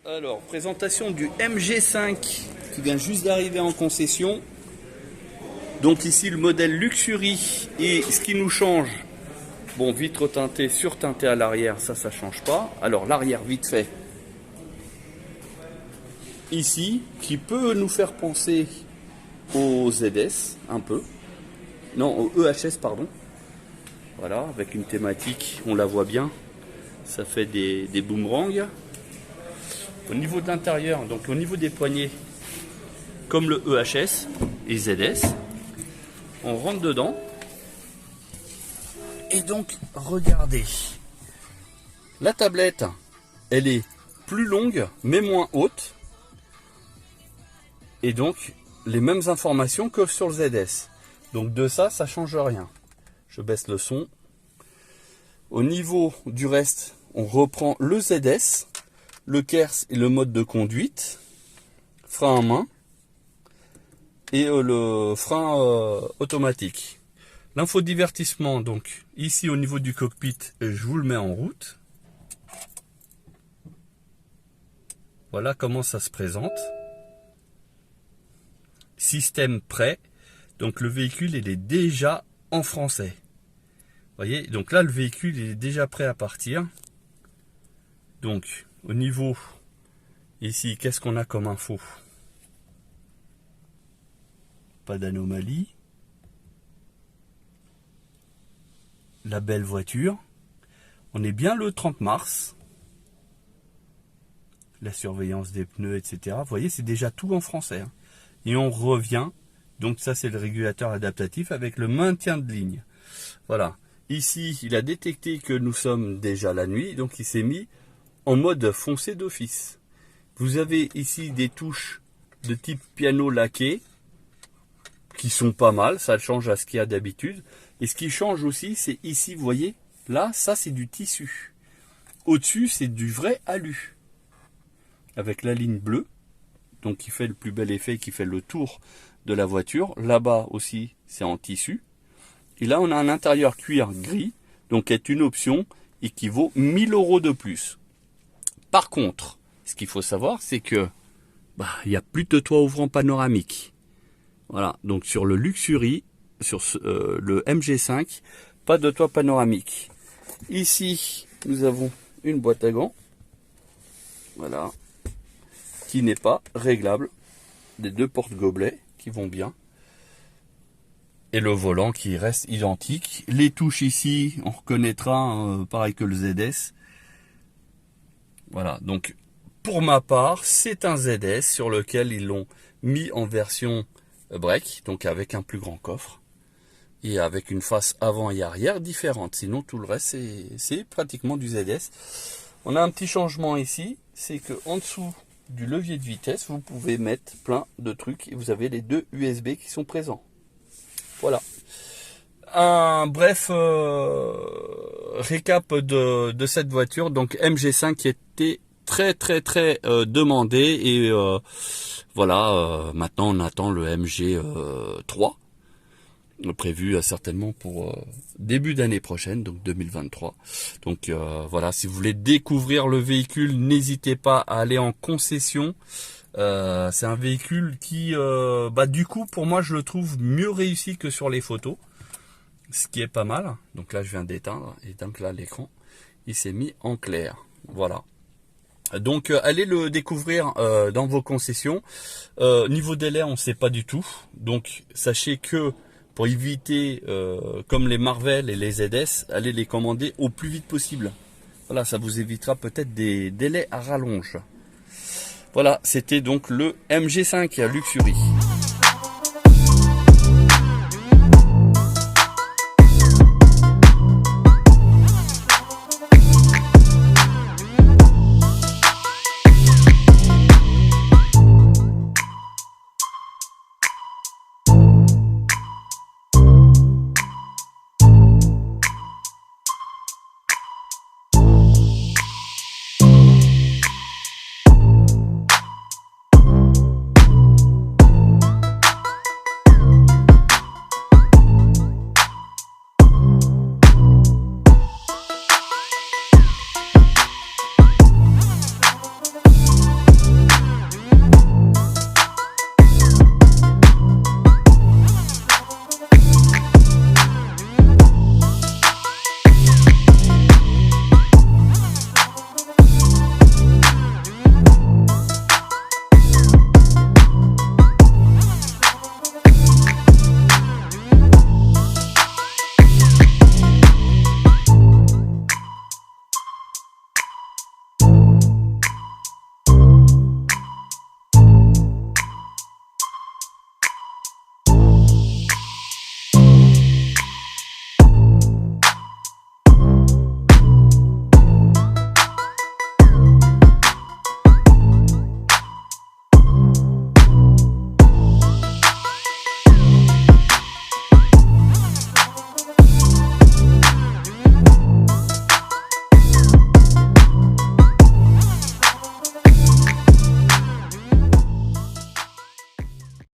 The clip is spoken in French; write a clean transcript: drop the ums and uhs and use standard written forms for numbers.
Alors, présentation du MG5 qui vient juste d'arriver en concession. Donc ici le modèle Luxury, et ce qui nous change, bon, vitre teintée, surteintée à l'arrière, ça change pas. Alors l'arrière vite fait, ici, qui peut nous faire penser au ZS un peu, non, au EHS pardon. Voilà, avec une thématique, on la voit bien, ça fait des boomerangs. Au niveau de l'intérieur, donc au niveau des poignées, comme le EHS et ZS, on rentre dedans. Et donc, regardez. La tablette, elle est plus longue, mais moins haute. Et donc, les mêmes informations que sur le ZS. Donc de ça change rien. Je baisse le son. Au niveau du reste, on reprend le ZS. Le KERS et le mode de conduite, frein à main et le frein automatique. L'infodivertissement, donc ici au niveau du cockpit, je vous le mets en route. Voilà comment ça se présente. Système prêt, donc le véhicule il est déjà en français. Vous voyez, donc là le véhicule il est déjà prêt à partir. Donc au niveau, ici, qu'est-ce qu'on a comme info? Pas d'anomalie. La belle voiture. On est bien le 30 mars. La surveillance des pneus, etc. Vous voyez, c'est déjà tout en français. Hein. Et on revient. Donc ça, c'est le régulateur adaptatif avec le maintien de ligne. Voilà. Ici, il a détecté que nous sommes déjà la nuit. Donc il s'est mis en mode foncé d'office. Vous avez ici des touches de type piano laqué qui sont pas mal, ça change à ce qu'il y a d'habitude. Et ce qui change aussi, c'est ici, vous voyez, là, ça c'est du tissu. Au-dessus, c'est du vrai alu. Avec la ligne bleue, donc qui fait le plus bel effet, qui fait le tour de la voiture. Là-bas aussi, c'est en tissu. Et là, on a un intérieur cuir gris, donc est une option et qui vaut 1000 € de plus. Par contre, ce qu'il faut savoir, c'est que il n'y a plus de toit ouvrant panoramique. Voilà, donc sur le Luxury, sur le MG5, pas de toit panoramique. Ici, nous avons une boîte à gants, voilà, qui n'est pas réglable. Des deux porte-gobelets qui vont bien. Et le volant qui reste identique. Les touches ici, on reconnaîtra, pareil que le ZS. Voilà, donc pour ma part, c'est un ZS sur lequel ils l'ont mis en version break, donc avec un plus grand coffre et avec une face avant et arrière différente. Sinon, tout le reste, c'est pratiquement du ZS. On a un petit changement ici, c'est que en dessous du levier de vitesse, vous pouvez mettre plein de trucs et vous avez les deux USB qui sont présents. Voilà. Un bref récap de cette voiture, donc MG5 qui était très demandé et voilà, maintenant on attend le MG3 prévu certainement pour début d'année prochaine, donc 2023. Donc voilà, si vous voulez découvrir le véhicule, n'hésitez pas à aller en concession. C'est un véhicule qui du coup pour moi je le trouve mieux réussi que sur les photos, ce qui est pas mal. Donc là je viens d'éteindre et donc là l'écran il s'est mis en clair. Voilà, donc allez le découvrir dans vos concessions. Niveau délai on sait pas du tout, donc sachez que pour éviter comme les Marvel et les ZS, allez les commander au plus vite possible. Voilà, ça vous évitera peut-être des délais à rallonge. Voilà, c'était donc le MG5 Luxury.